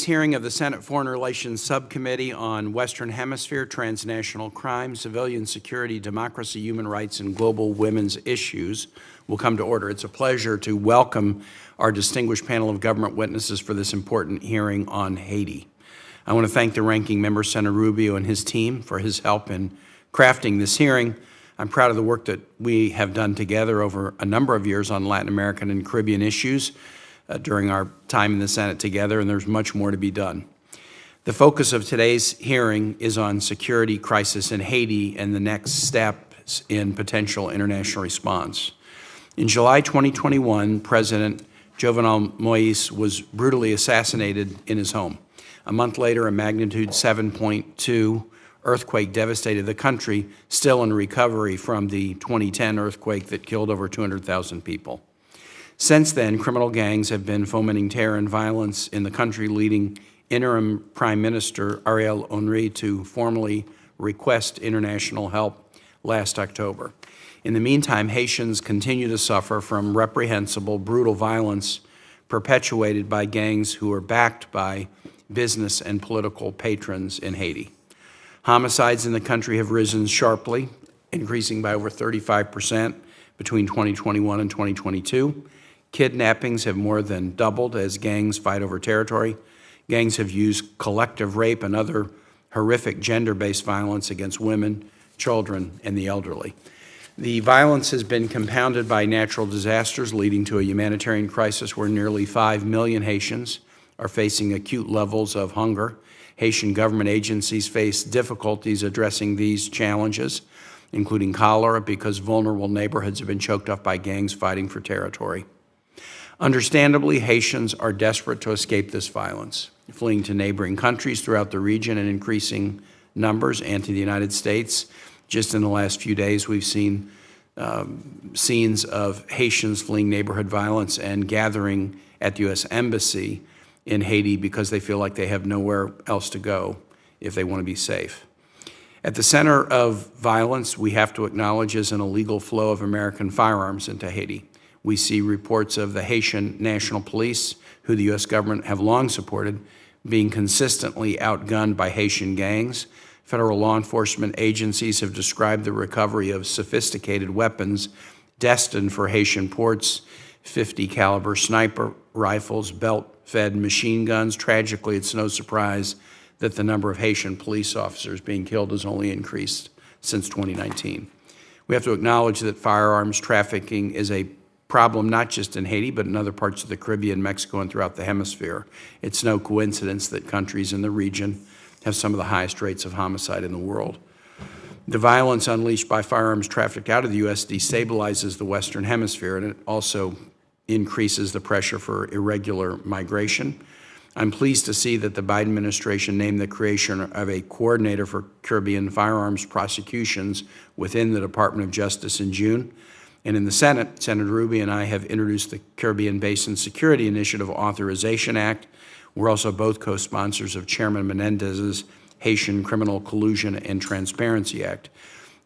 Today's hearing of the Senate Foreign Relations Subcommittee on Western Hemisphere, Transnational Crime, Civilian Security, Democracy, Human Rights, and Global Women's Issues will come to order. It's a pleasure to welcome our distinguished panel of government witnesses for this important hearing on Haiti. I want to thank the ranking member, Senator Rubio, and his team for his help in crafting this hearing. I'm proud of the work that we have done together over a number of years on Latin American and Caribbean issues during our time in the Senate together, and there's much more to be done. The focus of today's hearing is on security crisis in Haiti and the next steps in potential international response. In July 2021, President Jovenel Moïse was brutally assassinated in his home. A month later, a magnitude 7.2 earthquake devastated the country, still in recovery from the 2010 earthquake that killed over 200,000 people. Since then, criminal gangs have been fomenting terror and violence in the country, leading interim Prime Minister Ariel Henry to formally request international help last October. In the meantime, Haitians continue to suffer from reprehensible, brutal violence perpetuated by gangs who are backed by business and political patrons in Haiti. Homicides in the country have risen sharply, increasing by over 35% between 2021 and 2022. Kidnappings have more than doubled as gangs fight over territory. Gangs have used collective rape and other horrific gender-based violence against women, children, and the elderly. The violence has been compounded by natural disasters, leading to a humanitarian crisis where nearly 5 million Haitians are facing acute levels of hunger. Haitian government agencies face difficulties addressing these challenges, including cholera, because vulnerable neighborhoods have been choked up by gangs fighting for territory. Understandably, Haitians are desperate to escape this violence, fleeing to neighboring countries throughout the region in increasing numbers and to the United States. Just in the last few days, we've seen scenes of Haitians fleeing neighborhood violence and gathering at the U.S. Embassy in Haiti because they feel like they have nowhere else to go if they want to be safe. At the center of violence, we have to acknowledge, is an illegal flow of American firearms into Haiti. We see reports of the Haitian National Police, who the U.S. government have long supported, being consistently outgunned by Haitian gangs. Federal law enforcement agencies have described the recovery of sophisticated weapons destined for Haitian ports, 50 caliber sniper rifles, belt-fed machine guns. Tragically, it's no surprise that the number of Haitian police officers being killed has only increased since 2019. We have to acknowledge that firearms trafficking is a problem not just in Haiti, but in other parts of the Caribbean, Mexico, and throughout the hemisphere. It's no coincidence that countries in the region have some of the highest rates of homicide in the world. The violence unleashed by firearms trafficked out of the U.S. destabilizes the Western Hemisphere, and it also increases the pressure for irregular migration. I'm pleased to see that the Biden administration named the creation of a coordinator for Caribbean firearms prosecutions within the Department of Justice in June. And in the Senate, Senator Rubio and I have introduced the Caribbean Basin Security Initiative Authorization Act. We're also both co-sponsors of Chairman Menendez's Haitian Criminal Collusion and Transparency Act.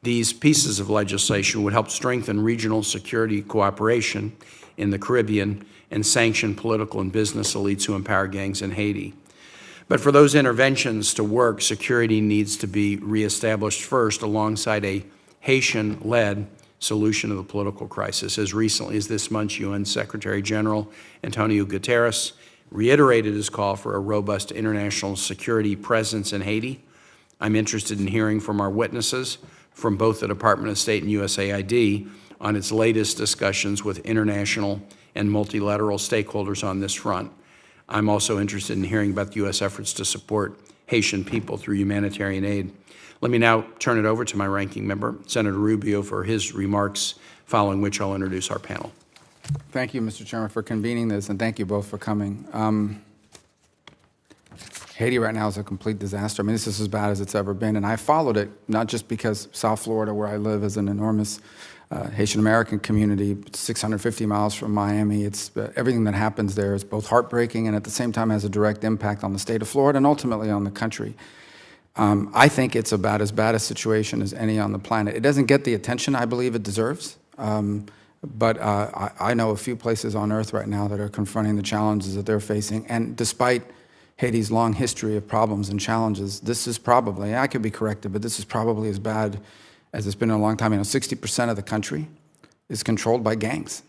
These pieces of legislation would help strengthen regional security cooperation in the Caribbean and sanction political and business elites who empower gangs in Haiti. But for those interventions to work, security needs to be reestablished first alongside a Haitian-led solution of the political crisis. As recently as this month, UN Secretary General Antonio Guterres reiterated his call for a robust international security presence in Haiti. I'm interested in hearing from our witnesses from both the Department of State and USAID on its latest discussions with international and multilateral stakeholders on this front. I'm also interested in hearing about the U.S. efforts to support Haitian people through humanitarian aid. Let me now turn it over to my ranking member, Senator Rubio, for his remarks, following which I'll introduce our panel. Thank you, Mr. Chairman, for convening this, and thank you both for coming. Haiti right now is a complete disaster. I mean, this is as bad as it's ever been, and I followed it, not just because South Florida, where I live, is an enormous Haitian-American community, 650 miles from Miami. It's everything that happens there is both heartbreaking and at the same time has a direct impact on the state of Florida and ultimately on the country. I think it's about as bad a situation as any on the planet. It doesn't get the attention I believe it deserves, but I know a few places on earth right now that are confronting the challenges that they're facing. And despite Haiti's long history of problems and challenges, this is probably, I could be corrected, but this is probably as bad as it's been in a long time. 60% of the country is controlled by gangs.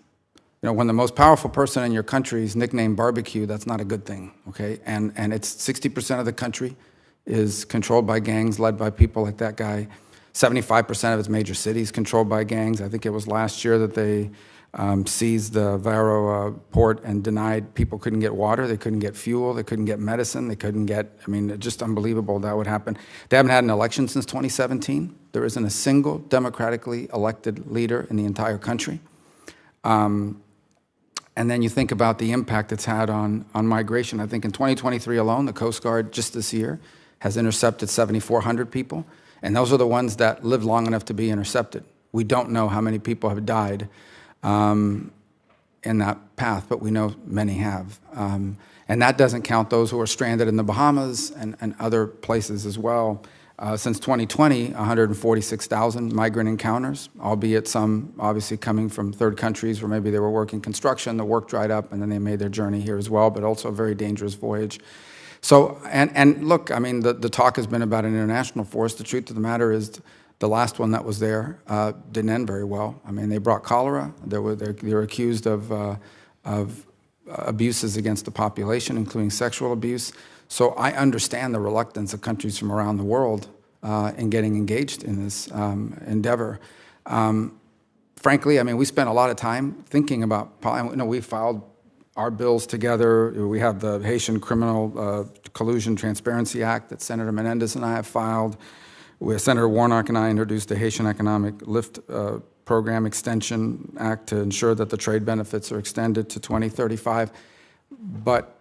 When the most powerful person in your country is nicknamed barbecue, that's not a good thing, okay? And it's 60% of the country is controlled by gangs led by people like that guy. 75% of its major cities controlled by gangs. I think it was last year that they seized the Varo port and denied people couldn't get water, they couldn't get fuel, they couldn't get medicine, they couldn't get, just unbelievable that would happen. They haven't had an election since 2017. There isn't a single democratically elected leader in the entire country. And then you think about the impact it's had on migration. I think in 2023 alone, the Coast Guard just this year has intercepted 7,400 people, and those are the ones that lived long enough to be intercepted. We don't know how many people have died in that path, but we know many have. And that doesn't count those who are stranded in the Bahamas and other places as well. Since 2020, 146,000 migrant encounters, albeit some obviously coming from third countries where maybe they were working construction, the work dried up, and then they made their journey here as well, but also a very dangerous voyage. So, and look, the talk has been about an international force. The truth of the matter is the last one that was there didn't end very well. They brought cholera. They were accused of abuses against the population, including sexual abuse. So I understand the reluctance of countries from around the world in getting engaged in this endeavor. Frankly, we spent a lot of time thinking about, we filed our bills together. We have the Haitian Criminal Collusion Transparency Act that Senator Menendez and I have filed. Senator Warnock and I introduced the Haitian Economic Lift Program Extension Act to ensure that the trade benefits are extended to 2035. But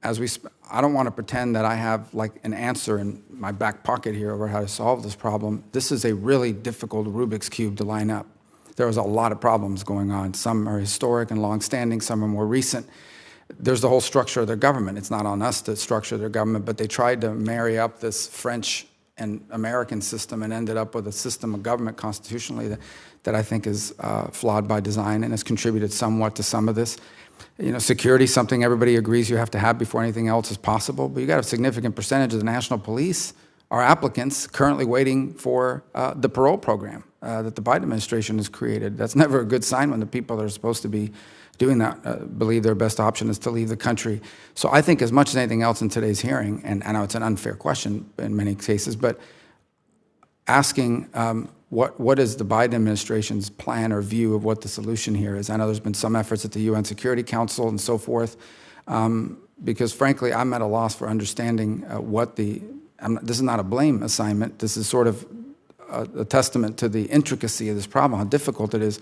I don't want to pretend that I have an answer in my back pocket here over how to solve this problem. This is a really difficult Rubik's Cube to line up. There was a lot of problems going on. Some are historic and longstanding, some are more recent. There's the whole structure of their government. It's not on us to structure their government, but they tried to marry up this French and American system and ended up with a system of government constitutionally that I think is flawed by design and has contributed somewhat to some of this. Security is something everybody agrees you have to have before anything else is possible, but you got a significant percentage of the national police are applicants currently waiting for the parole program that the Biden administration has created. That's never a good sign when the people that are supposed to be doing that believe their best option is to leave the country. So I think as much as anything else in today's hearing, and I know it's an unfair question in many cases, but asking what is the Biden administration's plan or view of what the solution here is? I know there's been some efforts at the UN Security Council and so forth, because frankly, I'm at a loss for understanding this is not a blame assignment. This is sort of a testament to the intricacy of this problem, how difficult it is.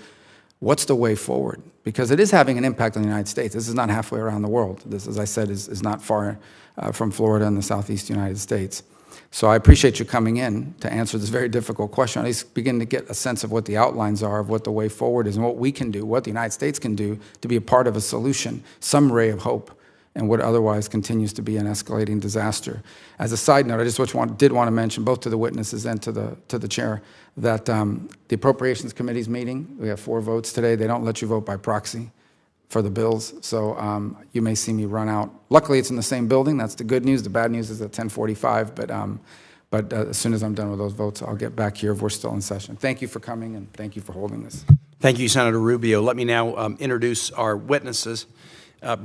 What's the way forward? Because it is having an impact on the United States. This is not halfway around the world. This, as I said, is not far from Florida and the southeast United States. So I appreciate you coming in to answer this very difficult question. At least begin to get a sense of what the outlines are of what the way forward is and what we can do, what the United States can do to be a part of a solution, some ray of hope, and what otherwise continues to be an escalating disaster. As a side note, I just did want to mention, both to the witnesses and to the chair, that the Appropriations Committee's meeting, we have 4 votes today. They don't let you vote by proxy for the bills, so you may see me run out. Luckily, it's in the same building. That's the good news. The bad news is at 10:45, but as soon as I'm done with those votes, I'll get back here if we're still in session. Thank you for coming, and thank you for holding this. Thank you, Senator Rubio. Let me now introduce our witnesses.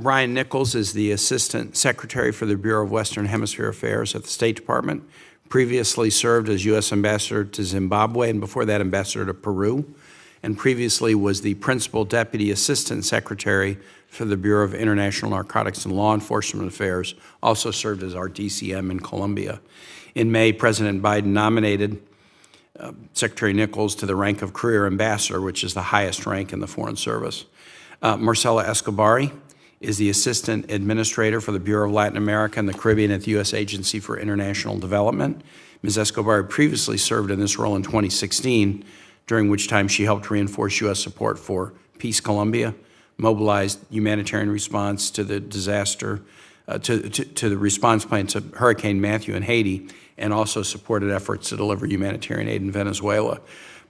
Brian Nichols is the Assistant Secretary for the Bureau of Western Hemisphere Affairs at the State Department, previously served as U.S. Ambassador to Zimbabwe and before that Ambassador to Peru, and previously was the Principal Deputy Assistant Secretary for the Bureau of International Narcotics and Law Enforcement Affairs, also served as our DCM in Colombia. In May, President Biden nominated Secretary Nichols to the rank of Career Ambassador, which is the highest rank in the Foreign Service. Marcela Escobari is the Assistant Administrator for the Bureau of Latin America and the Caribbean at the U.S. Agency for International Development. Ms. Escobar previously served in this role in 2016, during which time she helped reinforce U.S. support for Peace Colombia, mobilized humanitarian response to the disaster, to the response plan to Hurricane Matthew in Haiti, and also supported efforts to deliver humanitarian aid in Venezuela.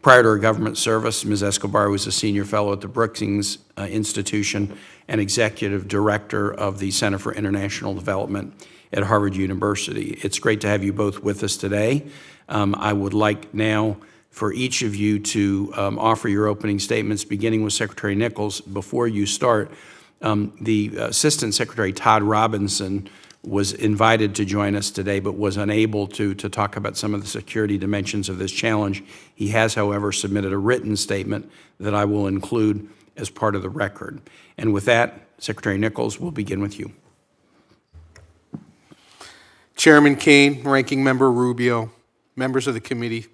Prior to her government service, Ms. Escobar was a senior fellow at the Brookings Institution and executive director of the Center for International Development at Harvard University. It's great to have you both with us today. I would like now for each of you to offer your opening statements, beginning with Secretary Nichols. Before you start, the Assistant Secretary Todd Robinson was invited to join us today but was unable to talk about some of the security dimensions of this challenge. He has, however, submitted a written statement that I will include as part of the record. And with that, Secretary Nichols, we'll begin with you. Chairman Kane, Ranking Member Rubio, members of the committee,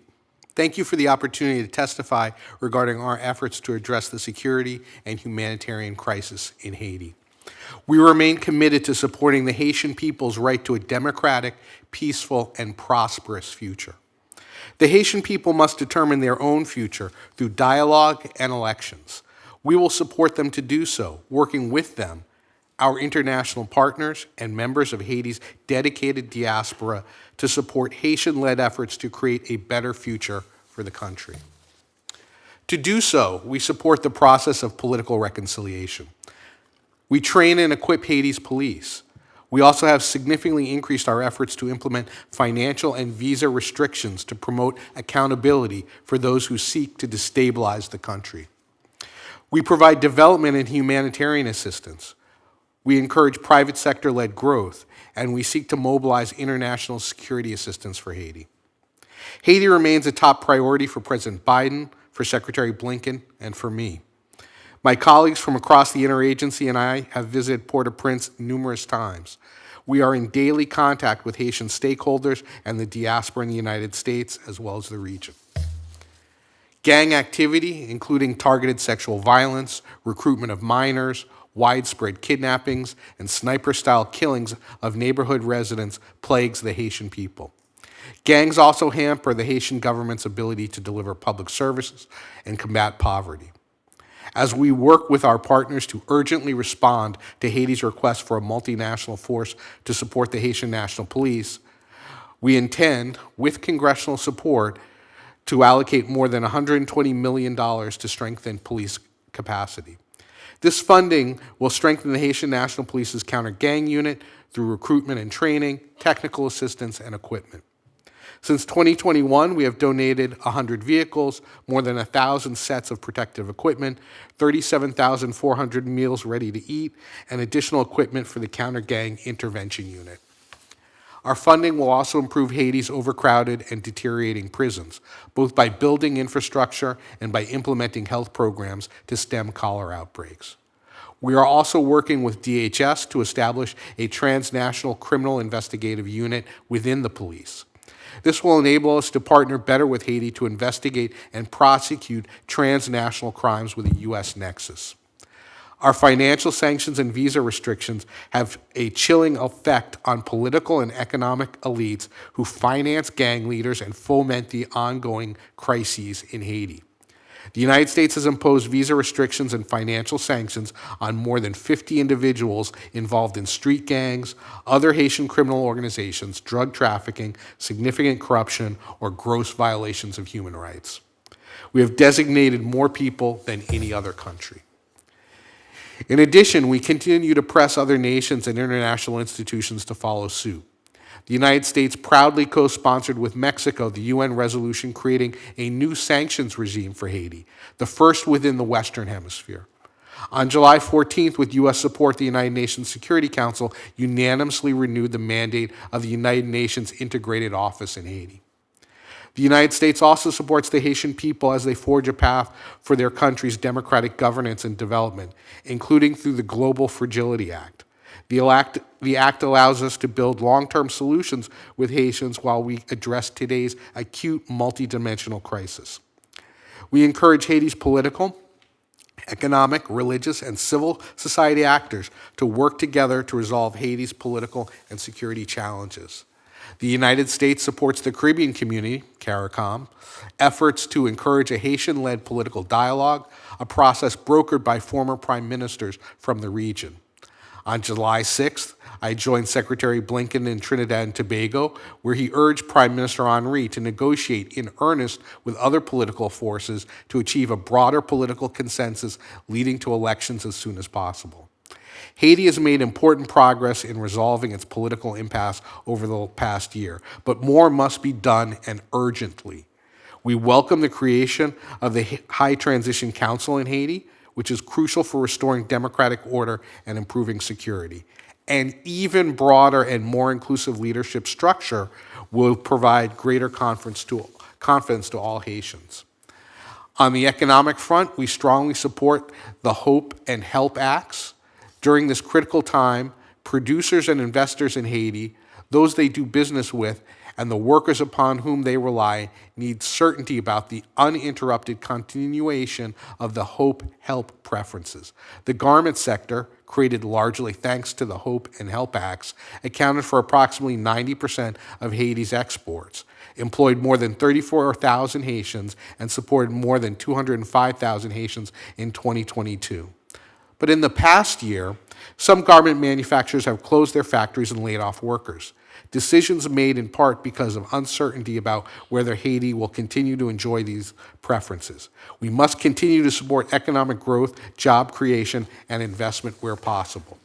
thank you for the opportunity to testify regarding our efforts to address the security and humanitarian crisis in Haiti. We remain committed to supporting the Haitian people's right to a democratic, peaceful, and prosperous future. The Haitian people must determine their own future through dialogue and elections. We will support them to do so, working with them, our international partners, and members of Haiti's dedicated diaspora to support Haitian-led efforts to create a better future for the country. To do so, we support the process of political reconciliation. We train and equip Haiti's police. We also have significantly increased our efforts to implement financial and visa restrictions to promote accountability for those who seek to destabilize the country. We provide development and humanitarian assistance. We encourage private sector-led growth, and we seek to mobilize international security assistance for Haiti. Haiti remains a top priority for President Biden, for Secretary Blinken, and for me. My colleagues from across the interagency and I have visited Port-au-Prince numerous times. We are in daily contact with Haitian stakeholders and the diaspora in the United States, as well as the region. Gang activity, including targeted sexual violence, recruitment of minors, widespread kidnappings, and sniper-style killings of neighborhood residents plagues the Haitian people. Gangs also hamper the Haitian government's ability to deliver public services and combat poverty. As we work with our partners to urgently respond to Haiti's request for a multinational force to support the Haitian National Police, we intend, with congressional support, to allocate more than $120 million to strengthen police capacity. This funding will strengthen the Haitian National Police's counter-gang unit through recruitment and training, technical assistance, and equipment. Since 2021, we have donated 100 vehicles, more than 1,000 sets of protective equipment, 37,400 meals ready to eat, and additional equipment for the counter-gang intervention unit. Our funding will also improve Haiti's overcrowded and deteriorating prisons, both by building infrastructure and by implementing health programs to stem cholera outbreaks. We are also working with DHS to establish a transnational criminal investigative unit within the police. This will enable us to partner better with Haiti to investigate and prosecute transnational crimes with a U.S. nexus. Our financial sanctions and visa restrictions have a chilling effect on political and economic elites who finance gang leaders and foment the ongoing crises in Haiti. The United States has imposed visa restrictions and financial sanctions on more than 50 individuals involved in street gangs, other Haitian criminal organizations, drug trafficking, significant corruption, or gross violations of human rights. We have designated more people than any other country. In addition, we continue to press other nations and international institutions to follow suit. The United States proudly co-sponsored with Mexico the UN resolution creating a new sanctions regime for Haiti, the first within the Western Hemisphere. On July 14th, with U.S. support, the United Nations Security Council unanimously renewed the mandate of the United Nations Integrated Office in Haiti. The United States also supports the Haitian people as they forge a path for their country's democratic governance and development, including through the Global Fragility Act. The act allows us to build long-term solutions with Haitians while we address today's acute multidimensional crisis. We encourage Haiti's political, economic, religious, and civil society actors to work together to resolve Haiti's political and security challenges. The United States supports the Caribbean community, CARICOM, efforts to encourage a Haitian-led political dialogue, a process brokered by former prime ministers from the region. On July 6th, I joined Secretary Blinken in Trinidad and Tobago, where he urged Prime Minister Henry to negotiate in earnest with other political forces to achieve a broader political consensus leading to elections as soon as possible. Haiti has made important progress in resolving its political impasse over the past year, but more must be done, and urgently. We welcome the creation of the High Transition Council in Haiti, which is crucial for restoring democratic order and improving security. An even broader and more inclusive leadership structure will provide greater confidence to all Haitians. On the economic front, we strongly support the Hope and Help Acts. During this critical time, producers and investors in Haiti, those they do business with, and the workers upon whom they rely need certainty about the uninterrupted continuation of the Hope Help preferences. The garment sector, created largely thanks to the Hope and Help Acts, accounted for approximately 90% of Haiti's exports, employed more than 34,000 Haitians, and supported more than 205,000 Haitians in 2022. But in the past year, some garment manufacturers have closed their factories and laid off workers. Decisions made in part because of uncertainty about whether Haiti will continue to enjoy these preferences. We must continue to support economic growth, job creation, and investment where possible.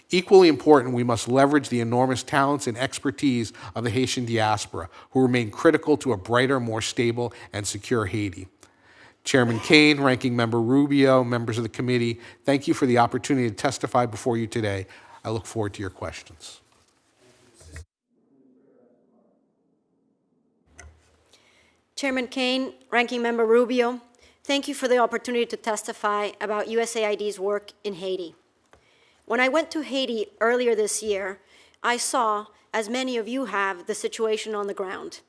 Equally important, we must leverage the enormous talents and expertise of the Haitian diaspora, who remain critical to a brighter, more stable, and secure Haiti. Chairman Kane, Ranking Member Rubio, members of the committee, thank you for the opportunity to testify before you today. I look forward to your questions. Chairman Kane, Ranking Member Rubio, thank you for the opportunity to testify about USAID's work in Haiti. When I went to Haiti earlier this year, I saw, as many of you have, the situation on the ground.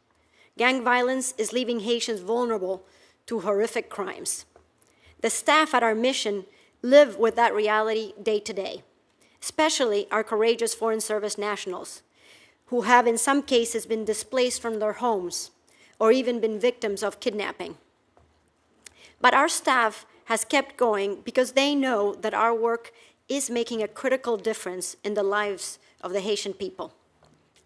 Gang violence is leaving Haitians vulnerable to horrific crimes. The staff at our mission live with that reality day to day, especially our courageous Foreign Service nationals, who have in some cases been displaced from their homes or even been victims of kidnapping. But our staff has kept going because they know that our work is making a critical difference in the lives of the Haitian people.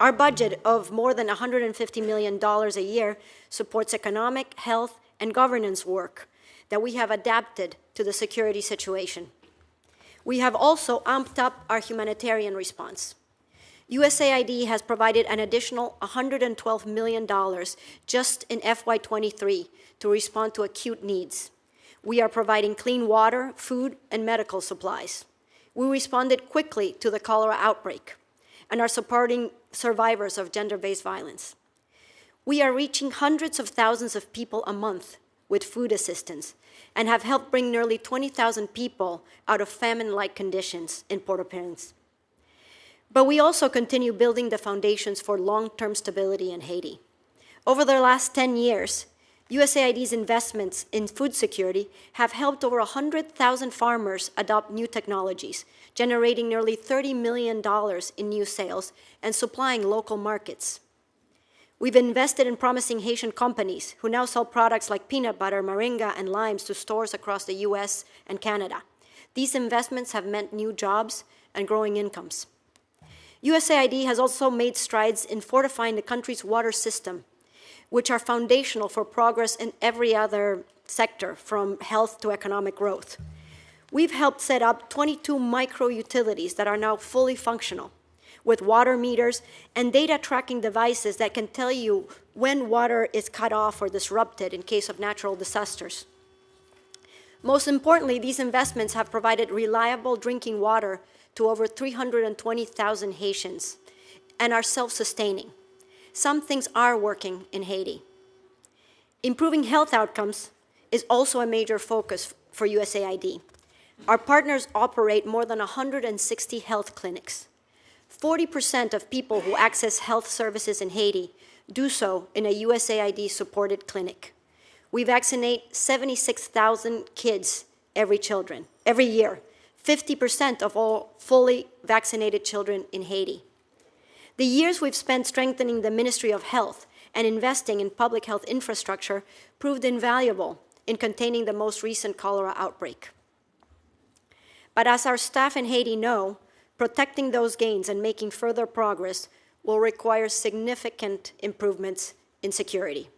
Our budget of more than $150 million a year supports economic, health, and governance work that we have adapted to the security situation. We have also amped up our humanitarian response. USAID has provided an additional $112 million just in FY23 to respond to acute needs. We are providing clean water, food, and medical supplies. We responded quickly to the cholera outbreak and are supporting survivors of gender-based violence. We are reaching hundreds of thousands of people a month with food assistance and have helped bring nearly 20,000 people out of famine-like conditions in Port-au-Prince. But we also continue building the foundations for long-term stability in Haiti. Over the last 10 years, USAID's investments in food security have helped over 100,000 farmers adopt new technologies, generating nearly $30 million in new sales and supplying local markets. We've invested in promising Haitian companies who now sell products like peanut butter, moringa, and limes to stores across the US and Canada. These investments have meant new jobs and growing incomes. USAID has also made strides in fortifying the country's water system, which are foundational for progress in every other sector, from health to economic growth. We've helped set up 22 micro-utilities that are now fully functional, with water meters and data tracking devices that can tell you when water is cut off or disrupted in case of natural disasters. Most importantly, these investments have provided reliable drinking water to over 320,000 Haitians and are self-sustaining. Some things are working in Haiti. Improving health outcomes is also a major focus for USAID. Our partners operate more than 160 health clinics. 40% of people who access health services in Haiti do so in a USAID-supported clinic. We vaccinate 76,000 kids every year, 50% of all fully vaccinated children in Haiti. The years we've spent strengthening the Ministry of Health and investing in public health infrastructure proved invaluable in containing the most recent cholera outbreak. But as our staff in Haiti know, protecting those gains and making further progress will require significant improvements in security.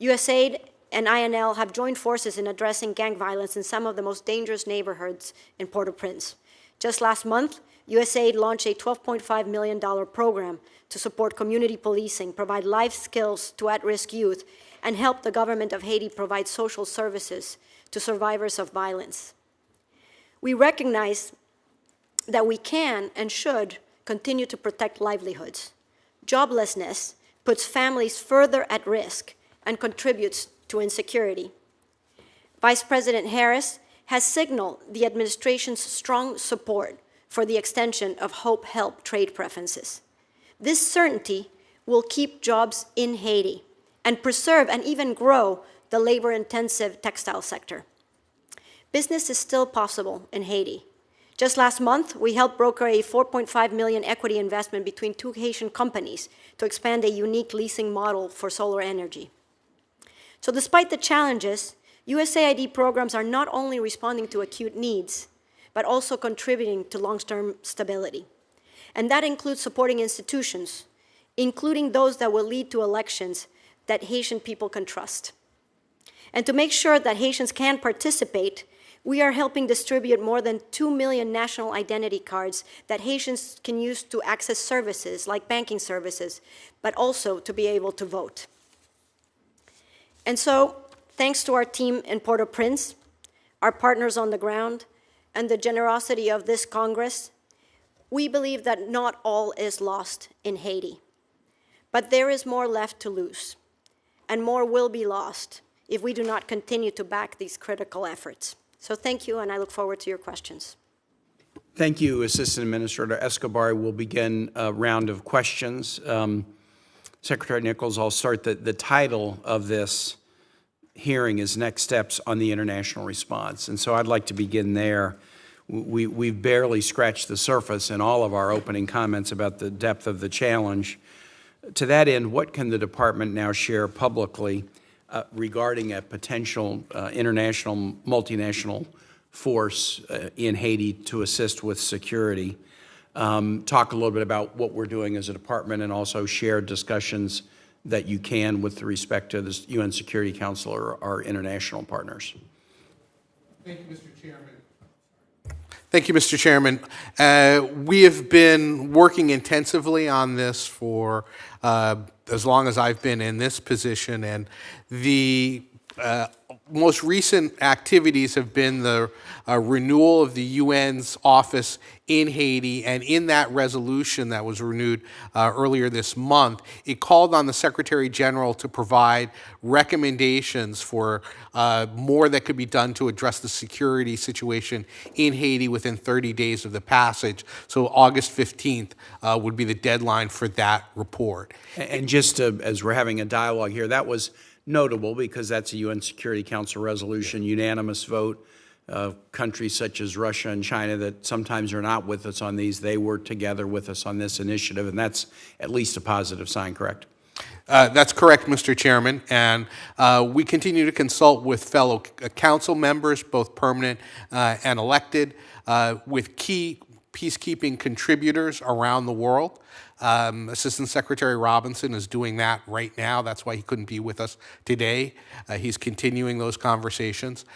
USAID and INL have joined forces in addressing gang violence in some of the most dangerous neighborhoods in Port-au-Prince. Just last month, USAID launched a $12.5 million program to support community policing, provide life skills to at-risk youth, and help the government of Haiti provide social services to survivors of violence. We recognize that we can and should continue to protect livelihoods. Joblessness puts families further at risk and contributes to insecurity. Vice President Harris has signaled the administration's strong support for the extension of Hope Help trade preferences. This certainty will keep jobs in Haiti and preserve and even grow the labor-intensive textile sector. Business is still possible in Haiti. Just last month, we helped broker a $4.5 million equity investment between two Haitian companies to expand a unique leasing model for solar energy. So despite the challenges, USAID programs are not only responding to acute needs, but also contributing to long-term stability. And that includes supporting institutions, including those that will lead to elections that Haitian people can trust. And to make sure that Haitians can participate, we are helping distribute more than 2 million national identity cards that Haitians can use to access services like banking services, but also to be able to vote. And so, thanks to our team in Port-au-Prince, our partners on the ground, and the generosity of this Congress, we believe that not all is lost in Haiti. But there is more left to lose, and more will be lost if we do not continue to back these critical efforts. So thank you, and I look forward to your questions. Thank you, Assistant Administrator Escobar. We'll begin a round of questions. Secretary Nichols, I'll start. The title of this hearing is Next Steps on the International Response. And so I'd like to begin there. We've barely scratched the surface in all of our opening comments about the depth of the challenge. To that end, what can the Department now share publicly regarding a potential international, multinational force in Haiti to assist with security? Talk a little bit about what we're doing as a department and also share discussions that you can with respect to the UN Security Council or our international partners. Thank you, Mr. Chairman. Thank you, Mr. Chairman. We have been working intensively on this for as long as I've been in this position, and the most recent activities have been the renewal of the UN's office in Haiti, and in that resolution that was renewed earlier this month, it called on the Secretary General to provide recommendations for more that could be done to address the security situation in Haiti within 30 days of the passage. So August 15th would be the deadline for that report. And just as we're having a dialogue here, that was notable because that's a UN Security Council resolution, unanimous vote. Countries such as Russia and China that sometimes are not with us on these, they were together with us on this initiative, and that's at least a positive sign, correct? That's correct, Mr. Chairman, and we continue to consult with fellow council members, both permanent and elected, with key peacekeeping contributors around the world. Assistant Secretary Robinson is doing that right now. That's why he couldn't be with us today. He's continuing those conversations.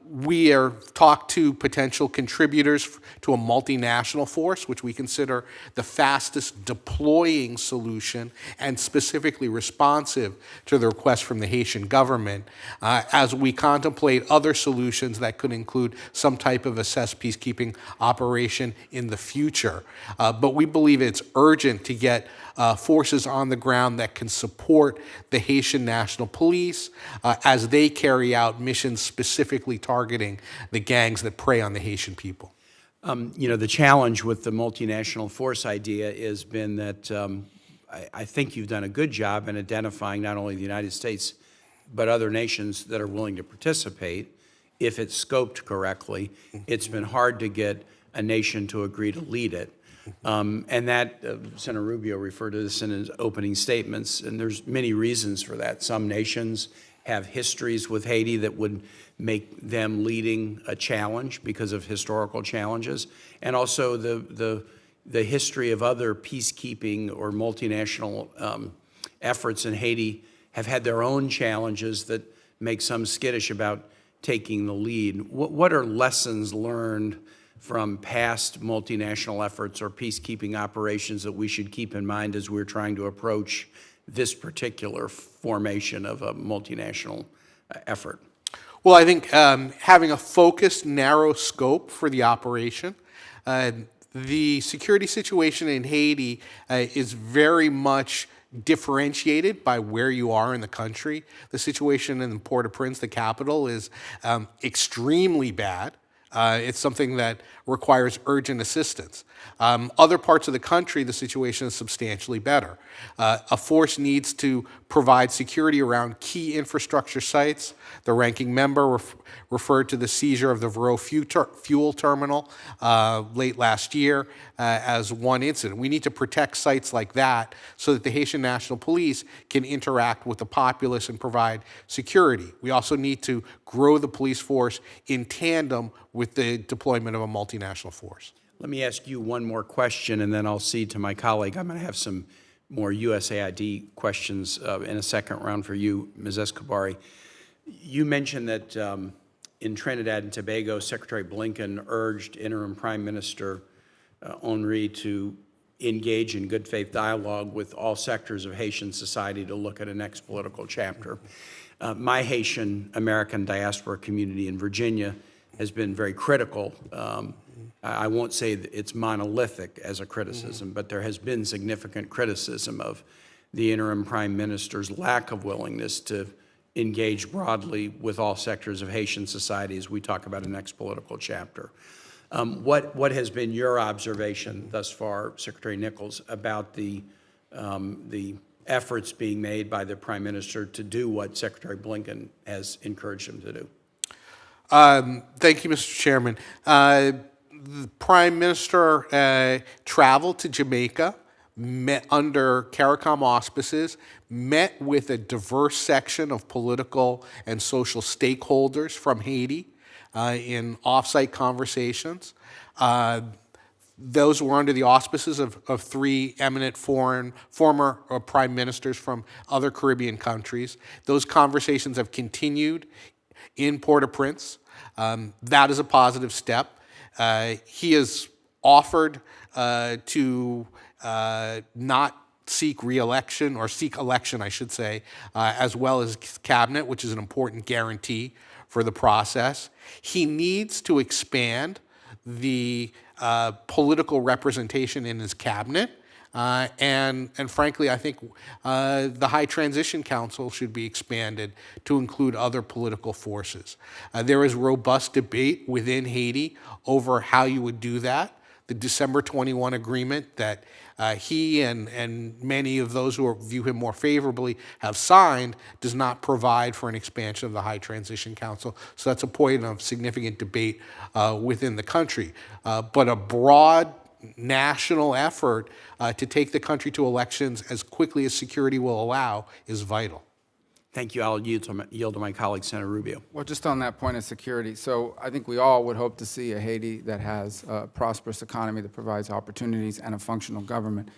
We are talked to potential contributors to a multinational force, which we consider the fastest deploying solution and specifically responsive to the request from the Haitian government, as we contemplate other solutions that could include some type of assessed peacekeeping operation in the future. But we believe it's urgent to get forces on the ground that can support the Haitian National Police as they carry out missions specifically targeting the gangs that prey on the Haitian people. You know, the challenge with the multinational force idea has been that I think you've done a good job in identifying not only the United States, but other nations that are willing to participate if it's scoped correctly. It's been hard to get a nation to agree to lead it. And that, Senator Rubio referred to this in his opening statements, and there's many reasons for that. Some nations have histories with Haiti that would make them leading a challenge because of historical challenges, and also the history of other peacekeeping or multinational efforts in Haiti have had their own challenges that make some skittish about taking the lead. What are lessons learned from past multinational efforts or peacekeeping operations that we should keep in mind as we're trying to approach this particular formation of a multinational effort? Well, I think having a focused, narrow scope for the operation. The security situation in Haiti is very much differentiated by where you are in the country. The situation in Port-au-Prince, the capital, is extremely bad. It's something that requires urgent assistance. Other parts of the country, the situation is substantially better. A force needs to provide security around key infrastructure sites. The ranking member referred to the seizure of the Vero fuel terminal late last year as one incident. We need to protect sites like that so that the Haitian National Police can interact with the populace and provide security. We also need to grow the police force in tandem with the deployment of a multinational force. Let me ask you one more question, and then I'll cede to my colleague. I'm going to have some more USAID questions in a second round for you, Ms. Escobari. You mentioned that in Trinidad and Tobago, Secretary Blinken urged Interim Prime Minister Henry to engage in good faith dialogue with all sectors of Haitian society to look at a next political chapter. My Haitian American diaspora community in Virginia has been very critical. I won't say that it's monolithic as a criticism, but there has been significant criticism of the interim prime minister's lack of willingness to engage broadly with all sectors of Haitian society as we talk about a next political chapter. What has been your observation thus far, Secretary Nichols, about the efforts being made by the Prime Minister to do what Secretary Blinken has encouraged him to do? Thank you, Mr. Chairman. The Prime Minister traveled to Jamaica, met under CARICOM auspices, met with a diverse section of political and social stakeholders from Haiti in off-site conversations. Those were under the auspices of three eminent former prime ministers from other Caribbean countries. Those conversations have continued in Port-au-Prince. That is a positive step. He has offered to not seek re-election, or seek election, I should say, as well as cabinet, which is an important guarantee for the process. He needs to expand the political representation in his cabinet. And frankly, I think the High Transition Council should be expanded to include other political forces. There is robust debate within Haiti over how you would do that. The December 21 agreement that he and many of those who view him more favorably have signed does not provide for an expansion of the High Transition Council. So that's a point of significant debate within the country. But a broad national effort to take the country to elections as quickly as security will allow is vital. Thank you. I'll yield to my colleague, Senator Rubio. Well, just on that point of security, so I think we all would hope to see a Haiti that has a prosperous economy that provides opportunities and a functional government.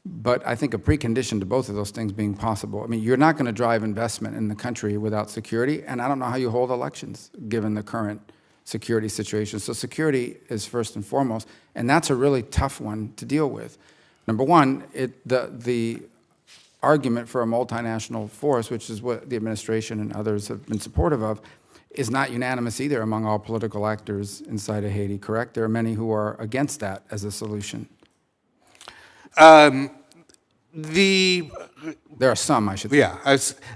But I think a precondition to both of those things being possible, I mean, you're not going to drive investment in the country without security, and I don't know how you hold elections given the current security situation. So security is first and foremost, and that's a really tough one to deal with. Number one, the argument for a multinational force, which is what the administration and others have been supportive of, is not unanimous either among all political actors inside of Haiti, correct? There are many who are against that as a solution. There are some, I should say. Yeah,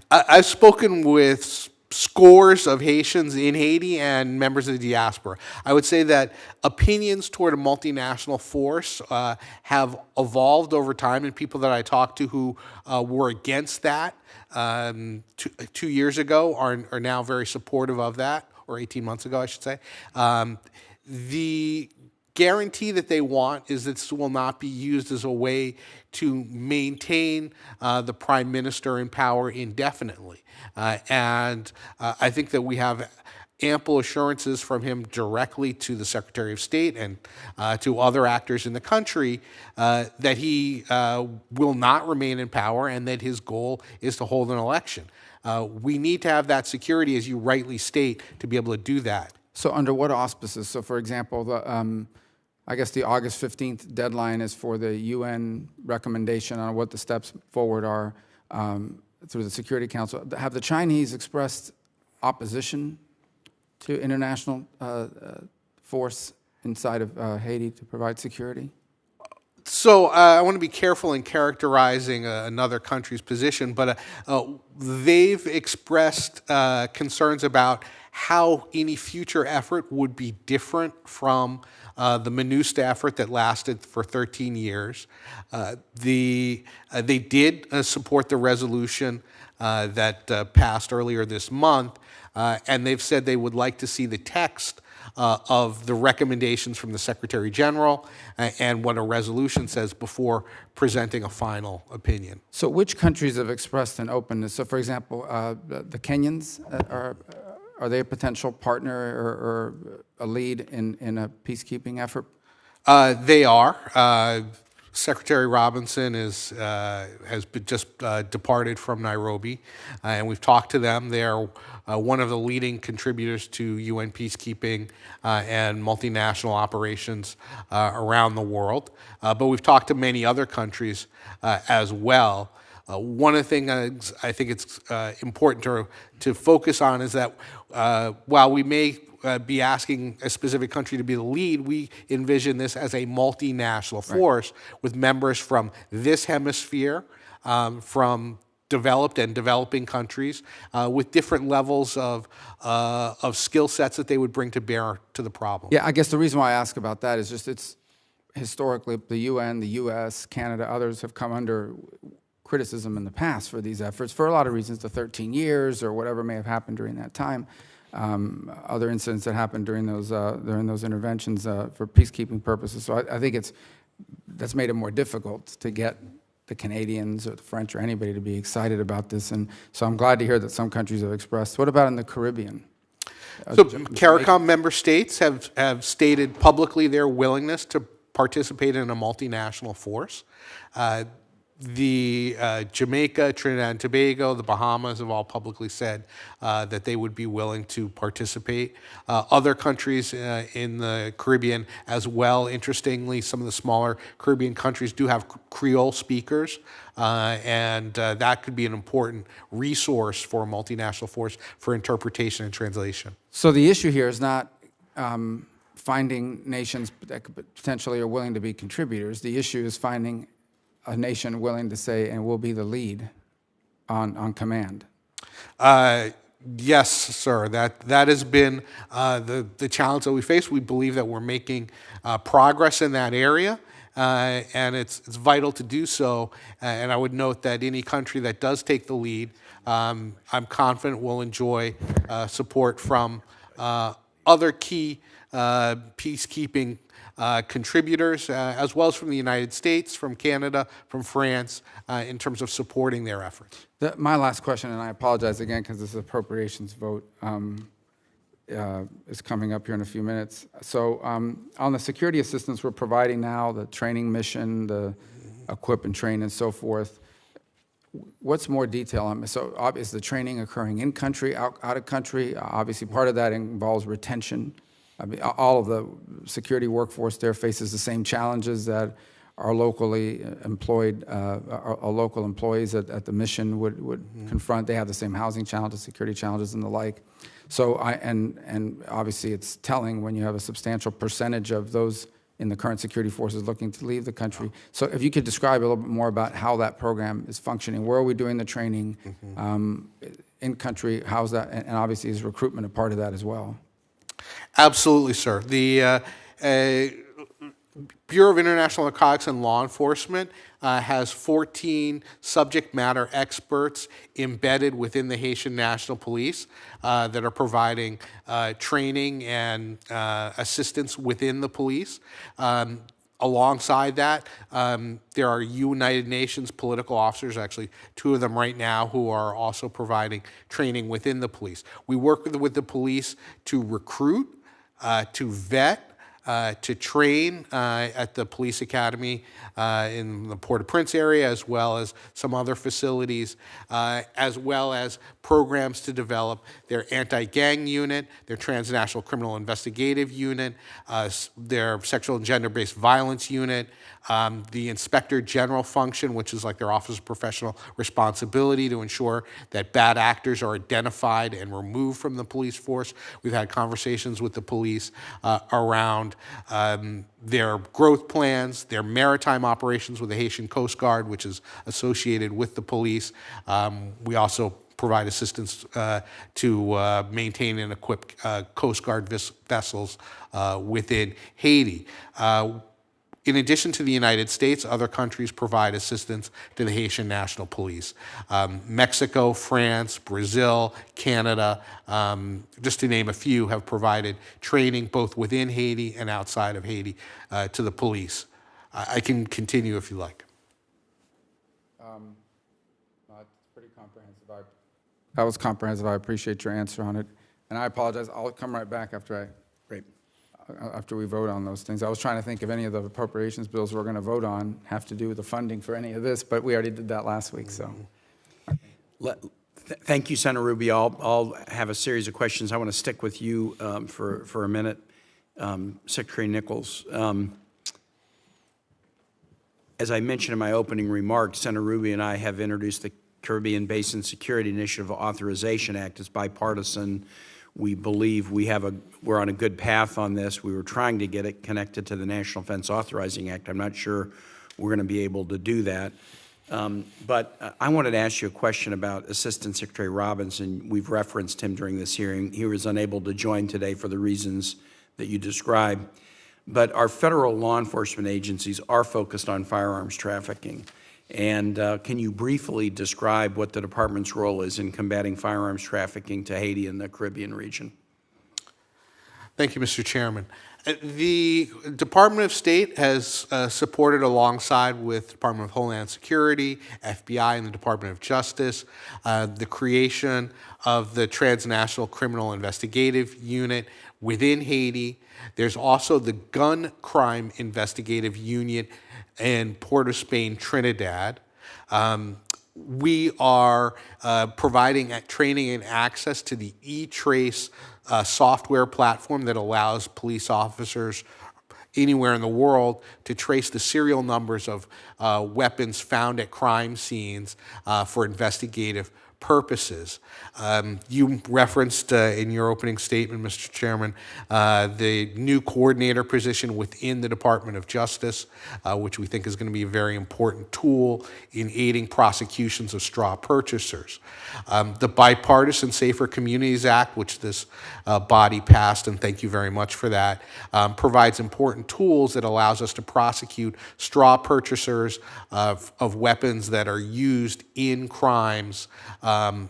I've spoken with scores of Haitians in Haiti and members of the diaspora. I would say that opinions toward a multinational force have evolved over time, and people that I talked to who were against that 2 years ago are now very supportive of that, or 18 months ago, I should say. The guarantee that they want is that this will not be used as a way to maintain the prime minister in power indefinitely. I think that we have ample assurances from him directly to the Secretary of State and to other actors in the country that he will not remain in power and that his goal is to hold an election. We need to have that security, as you rightly state, to be able to do that. So under what auspices? So for example, I guess the August 15th deadline is for the UN recommendation on what the steps forward are through the Security Council. Have the Chinese expressed opposition to international force inside of Haiti to provide security? So I want to be careful in characterizing another country's position, but they've expressed concerns about how any future effort would be different from the MINUSTA effort that lasted for 13 years. They did support the resolution that passed earlier this month, and they've said they would like to see the text of the recommendations from the Secretary General and what a resolution says before presenting a final opinion. So which countries have expressed an openness? So for example, the Kenyans, are they a potential partner or a lead in a peacekeeping effort? They are. Secretary Robinson has just departed from Nairobi, and we've talked to them. They are one of the leading contributors to UN peacekeeping and multinational operations around the world. But we've talked to many other countries as well. One of the things I think it's important to focus on is that while we may be asking a specific country to be the lead, we envision this as a multinational force with members from this hemisphere, from developed and developing countries, with different levels of skill sets that they would bring to bear to the problem. Yeah, I guess the reason why I ask about that is just it's historically the UN, the US, Canada, others have come under criticism in the past for these efforts for a lot of reasons, the 13 years or whatever may have happened during that time. Other incidents that happened during those interventions for peacekeeping purposes. So I think that's made it more difficult to get the Canadians or the French or anybody to be excited about this. And so I'm glad to hear that some countries have expressed. What about in the Caribbean? So CARICOM member states have stated publicly their willingness to participate in a multinational force. Jamaica, Trinidad and Tobago, the Bahamas have all publicly said that they would be willing to participate. Other countries in the Caribbean as well, interestingly, some of the smaller Caribbean countries do have Creole speakers, and that could be an important resource for a multinational force for interpretation and translation. So the issue here is not finding nations that potentially are willing to be contributors. The issue is finding a nation willing to say, and we'll be the lead on command. Yes, sir. That has been the challenge that we face. We believe that we're making progress in that area, and it's vital to do so. And I would note that any country that does take the lead, I'm confident will enjoy support from other key peacekeeping contributors, as well as from the United States, from Canada, from France, in terms of supporting their efforts. My last question, and I apologize again because this appropriations vote is coming up here in a few minutes. So on the security assistance we're providing now, the training mission, the equip and train and so forth, what's more detail on this? So is the training occurring in country, out of country? Obviously part of that involves retention. I mean, all of the security workforce there faces the same challenges that our locally employed, our local employees at the mission would confront. They have the same housing challenges, security challenges, and the like. So, and obviously it's telling when you have a substantial percentage of those in the current security forces looking to leave the country. So if you could describe a little bit more about how that program is functioning, where are we doing the training, in country, how's that, and obviously is recruitment a part of that as well? Absolutely, sir. Bureau of International Narcotics and Law Enforcement has 14 subject matter experts embedded within the Haitian National Police that are providing training and assistance within the police. Alongside that, there are United Nations political officers, actually 2 of them right now, who are also providing training within the police. We work with the police to recruit, to vet, to train at the police academy in the Port-au-Prince area, as well as some other facilities, as well as programs to develop their anti-gang unit, their transnational criminal investigative unit, their sexual and gender-based violence unit, the inspector general function, which is like their office of professional responsibility to ensure that bad actors are identified and removed from the police force. We've had conversations with the police around their growth plans, their maritime operations with the Haitian Coast Guard, which is associated with the police. We also provide assistance to maintain and equip Coast Guard vessels within Haiti. In addition to the United States, other countries provide assistance to the Haitian National Police. Mexico, France, Brazil, Canada, just to name a few, have provided training both within Haiti and outside of Haiti to the police. I can continue if you like. It's pretty comprehensive. That was comprehensive. I appreciate your answer on it. And I apologize. I'll come right back after we vote on those things. I was trying to think if any of the appropriations bills we're going to vote on have to do with the funding for any of this, but we already did that last week, so. Thank you, Senator Rubio. I'll have a series of questions. I want to stick with you for a minute. Secretary Nichols, as I mentioned in my opening remarks, Senator Rubio and I have introduced the Caribbean Basin Security Initiative Authorization Act. It's bipartisan. We believe we're on a good path on this. We were trying to get it connected to the National Defense Authorizing Act. I'm not sure we're going to be able to do that. But I wanted to ask you a question about Assistant Secretary Robinson. We've referenced him during this hearing. He was unable to join today for the reasons that you described. But our federal law enforcement agencies are focused on firearms trafficking. And can you briefly describe what the department's role is in combating firearms trafficking to Haiti and the Caribbean region? Thank you, Mr. Chairman. The Department of State has supported, alongside with Department of Homeland Security, FBI, and the Department of Justice, the creation of the Transnational Criminal Investigative Unit within Haiti. There's also the Gun Crime Investigative Unit in Port of Spain, Trinidad. We are providing training and access to the E-Trace software platform that allows police officers anywhere in the world to trace the serial numbers of weapons found at crime scenes for investigative purposes. You referenced in your opening statement, Mr. Chairman, the new coordinator position within the Department of Justice, which we think is going to be a very important tool in aiding prosecutions of straw purchasers. The Bipartisan Safer Communities Act, which this body passed, and thank you very much for that, provides important tools that allows us to prosecute straw purchasers of weapons that are used in crimes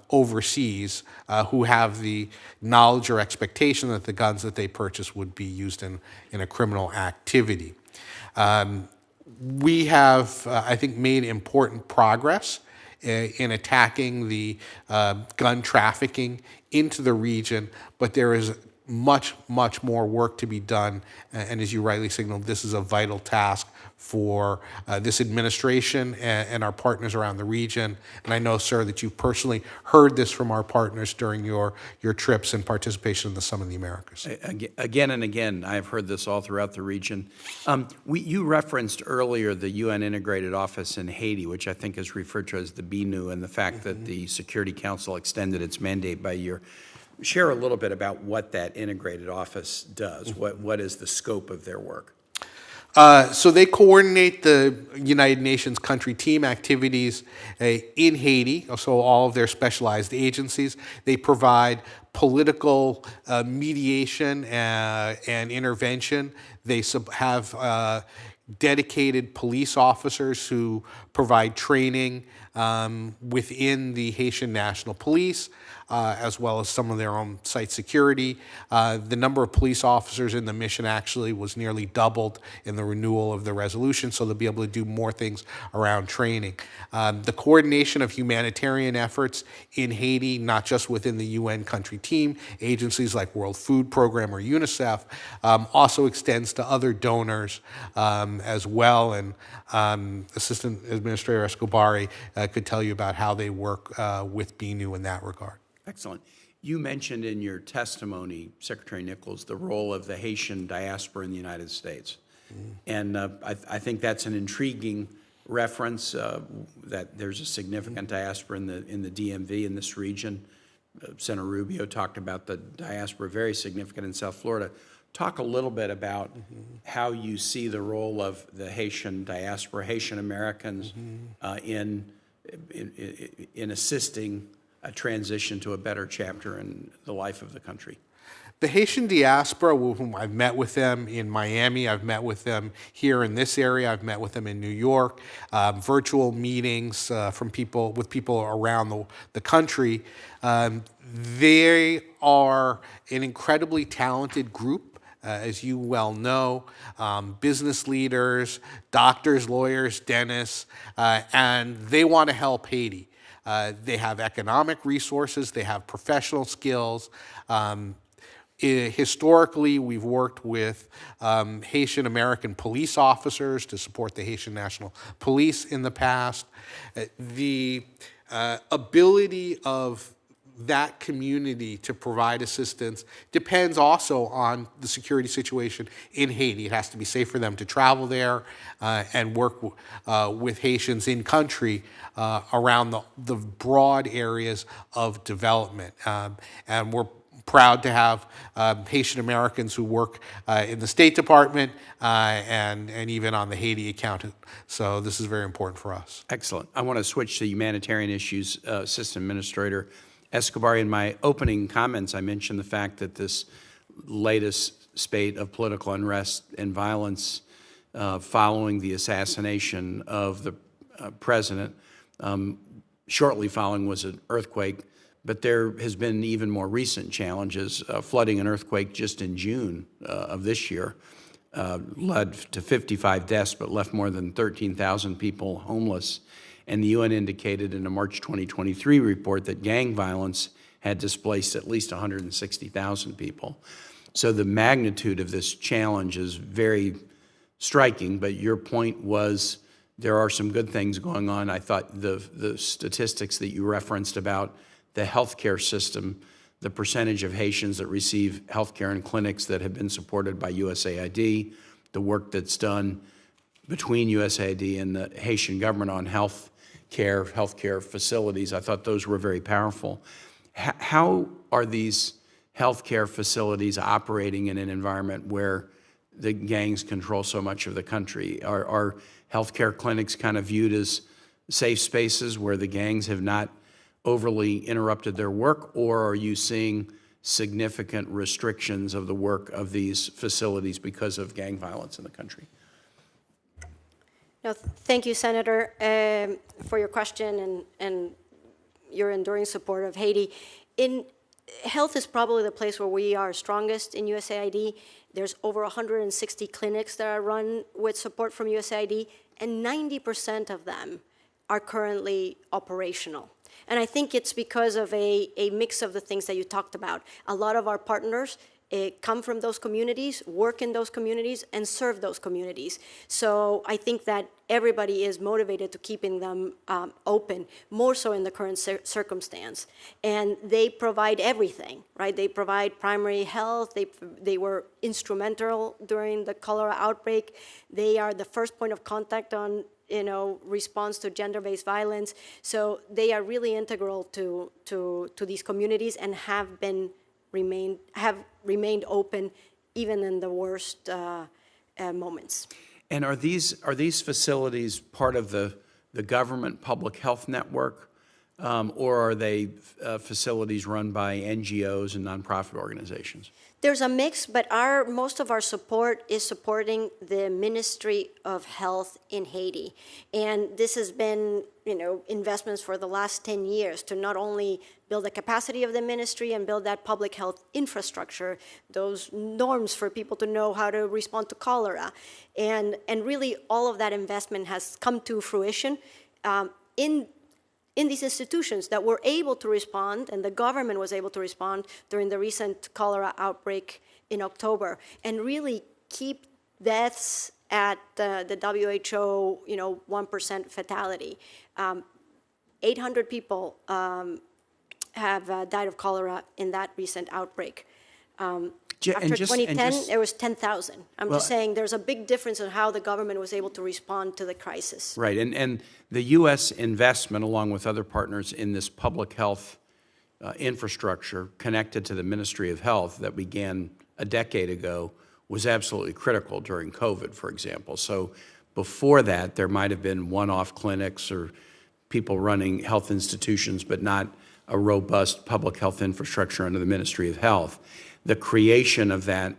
overseas, who have the knowledge or expectation that the guns that they purchase would be used in a criminal activity. We have, I think, made important progress in attacking the gun trafficking into the region, but there is much, much more work to be done. And as you rightly signaled, this is a vital task for this administration and our partners around the region. And I know, sir, that you've personally heard this from our partners during your trips and participation in the Summit of the Americas. Again and again, I've heard this all throughout the region. You referenced earlier the UN Integrated Office in Haiti, which I think is referred to as the BNU, and the fact that the Security Council extended its mandate by a year. Share a little bit about what that integrated office does. What is the scope of their work? So they coordinate the United Nations country team activities in Haiti, so all of their specialized agencies. They provide political mediation and intervention. They have dedicated police officers who provide training within the Haitian National Police, as well as some of their own site security. The number of police officers in the mission actually was nearly doubled in the renewal of the resolution, so they'll be able to do more things around training. The coordination of humanitarian efforts in Haiti, not just within the UN country team, agencies like World Food Program or UNICEF, also extends to other donors as well. And Assistant Administrator Escobari could tell you about how they work with BNU in that regard. Excellent. You mentioned in your testimony, Secretary Nichols, the role of the Haitian diaspora in the United States. And I think that's an intriguing reference, that there's a significant diaspora in the DMV, in this region. Senator Rubio talked about the diaspora, very significant in South Florida. Talk a little bit about how you see the role of the Haitian diaspora, Haitian Americans, in assisting a transition to a better chapter in the life of the country. The Haitian diaspora, whom I've met with them in Miami, I've met with them here in this area, I've met with them in New York, virtual meetings with people around the country. They are an incredibly talented group, as you well know, business leaders, doctors, lawyers, dentists, and they want to help Haiti. They have economic resources, they have professional skills. Historically, we've worked with Haitian American police officers to support the Haitian National Police in the past. The ability of that community to provide assistance depends also on the security situation in Haiti. It has to be safe for them to travel there and work with Haitians in country around the broad areas of development. And we're proud to have Haitian Americans who work in the State Department and even on the Haiti account. So this is very important for us. Excellent. I want to switch to humanitarian issues, Assistant Administrator Escobar. In my opening comments, I mentioned the fact that this latest spate of political unrest and violence following the assassination of the president, shortly following was an earthquake, but there has been even more recent challenges. Flooding and earthquake just in June of this year led to 55 deaths, but left more than 13,000 people homeless. And the UN indicated in a March 2023 report that gang violence had displaced at least 160,000 people. So the magnitude of this challenge is very striking, but your point was there are some good things going on. I thought the statistics that you referenced about the healthcare system, the percentage of Haitians that receive healthcare in clinics that have been supported by USAID, the work that's done between USAID and the Haitian government on healthcare facilities, I thought those were very powerful. How are these healthcare facilities operating in an environment where the gangs control so much of the country? Are healthcare clinics kind of viewed as safe spaces where the gangs have not overly interrupted their work, or are you seeing significant restrictions of the work of these facilities because of gang violence in the country? No, thank you, Senator, for your question and your enduring support of Haiti. Health is probably the place where we are strongest in USAID. There's over 160 clinics that are run with support from USAID, and 90% of them are currently operational. And I think it's because of a mix of the things that you talked about. A lot of our partners come from those communities, work in those communities, and serve those communities. So I think that everybody is motivated to keeping them open, more so in the current circumstance. And they provide everything, right? They provide primary health. They were instrumental during the cholera outbreak. They are the first point of contact on response to gender-based violence. So they are really integral to these communities and have remained open even in the worst moments. And are these facilities part of the government public health network, or are they facilities run by NGOs and nonprofit organizations? There's a mix, but most of our support is supporting the Ministry of Health in Haiti. And this has been, investments for the last 10 years to not only build the capacity of the ministry and build that public health infrastructure, those norms for people to know how to respond to cholera. And really all of that investment has come to fruition in these institutions that were able to respond, and the government was able to respond during the recent cholera outbreak in October, and really keep deaths at the WHO, 1% fatality. 800 people have died of cholera in that recent outbreak. After 2010, there was 10,000. I'm just saying there's a big difference in how the government was able to respond to the crisis. Right, and the U.S. investment, along with other partners in this public health infrastructure connected to the Ministry of Health that began a decade ago, was absolutely critical during COVID, for example. So before that, there might have been one-off clinics or people running health institutions, but not a robust public health infrastructure under the Ministry of Health. The creation of that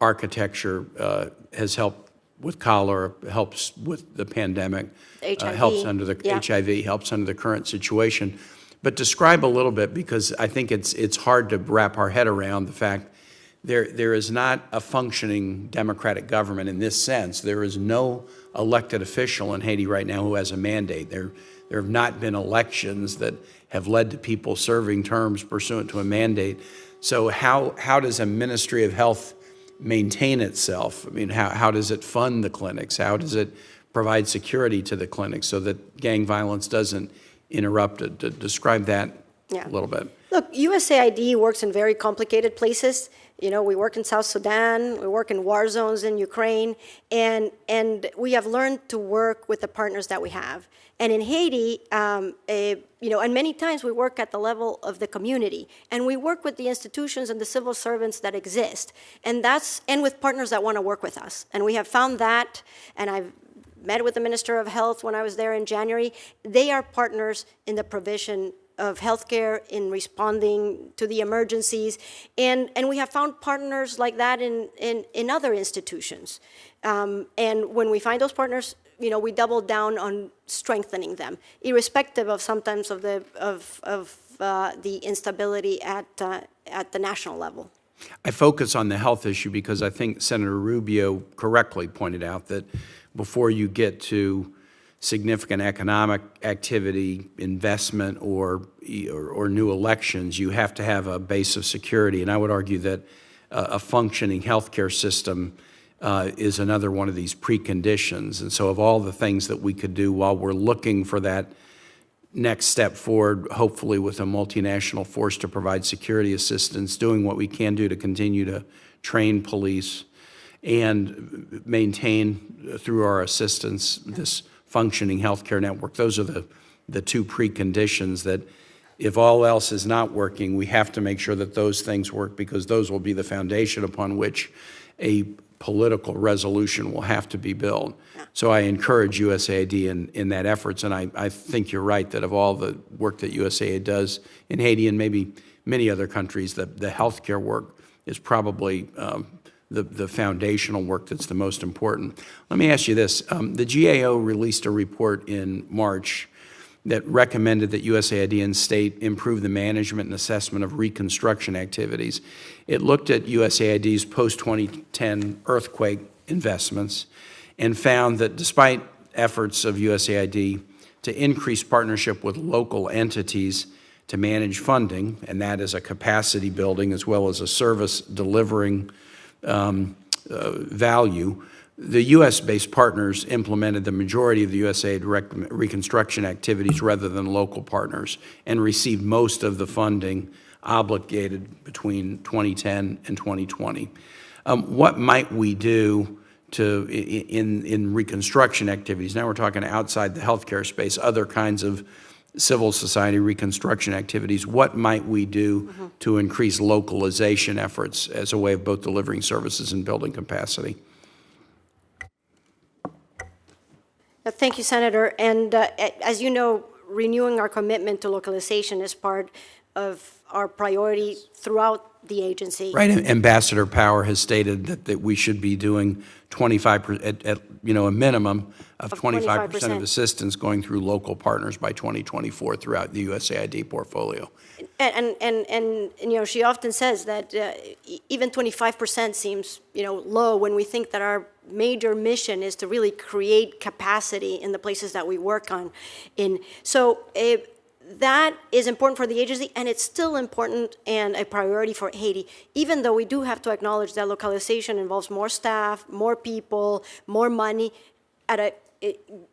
architecture has helped with cholera, helps with the pandemic, HIV. helps under the HIV, helps under the current situation. But describe a little bit, because I think it's hard to wrap our head around the fact there is not a functioning democratic government in this sense. There is no elected official in Haiti right now who has a mandate. There have not been elections that have led to people serving terms pursuant to a mandate. So how does a Ministry of Health maintain itself? I mean, how does it fund the clinics? How does it provide security to the clinics so that gang violence doesn't interrupt it? Describe that a little bit. Look, USAID works in very complicated places. We work in South Sudan, we work in war zones in Ukraine, and we have learned to work with the partners that we have. And in Haiti, and many times we work at the level of the community, and we work with the institutions and the civil servants that exist, and with partners that want to work with us. And we have found that, and I've met with the Minister of Health when I was there in January. They are partners in the provision of healthcare, in responding to the emergencies, and we have found partners like that in other institutions. And when we find those partners, we double down on strengthening them, irrespective of sometimes of the instability at the national level. I focus on the health issue because I think Senator Rubio correctly pointed out that before you get to significant economic activity, investment, or new elections, you have to have a base of security. And I would argue that a functioning healthcare system is another one of these preconditions. And so of all the things that we could do while we're looking for that next step forward, hopefully with a multinational force to provide security assistance, doing what we can do to continue to train police and maintain, through our assistance, this functioning healthcare network. Those are the two preconditions that if all else is not working, we have to make sure that those things work, because those will be the foundation upon which a political resolution will have to be built. So I encourage USAID in that efforts, and I think you're right that of all the work that USAID does in Haiti and maybe many other countries, the healthcare work is probably the foundational work that's the most important. Let me ask you this. The GAO released a report in March that recommended that USAID and state improve the management and assessment of reconstruction activities. It looked at USAID's post-2010 earthquake investments and found that despite efforts of USAID to increase partnership with local entities to manage funding, and that is a capacity building as well as a service delivering value, the U.S.-based partners implemented the majority of the USAID reconstruction activities rather than local partners, and received most of the funding obligated between 2010 and 2020. What might we do in reconstruction activities? Now we're talking outside the healthcare space, other kinds of civil society reconstruction activities. What might we do to increase localization efforts as a way of both delivering services and building capacity? Thank you, Senator. And as you know, renewing our commitment to localization is part of our priority throughout the agency. Right, Ambassador Power has stated that we should be doing 25%, at a minimum of 25% of assistance going through local partners by 2024 throughout the USAID portfolio. And she often says that even 25% seems, low when we think that our major mission is to really create capacity in the places that we work on. So that is important for the agency, and it's still important and a priority for Haiti, even though we do have to acknowledge that localization involves more staff, more people, more money,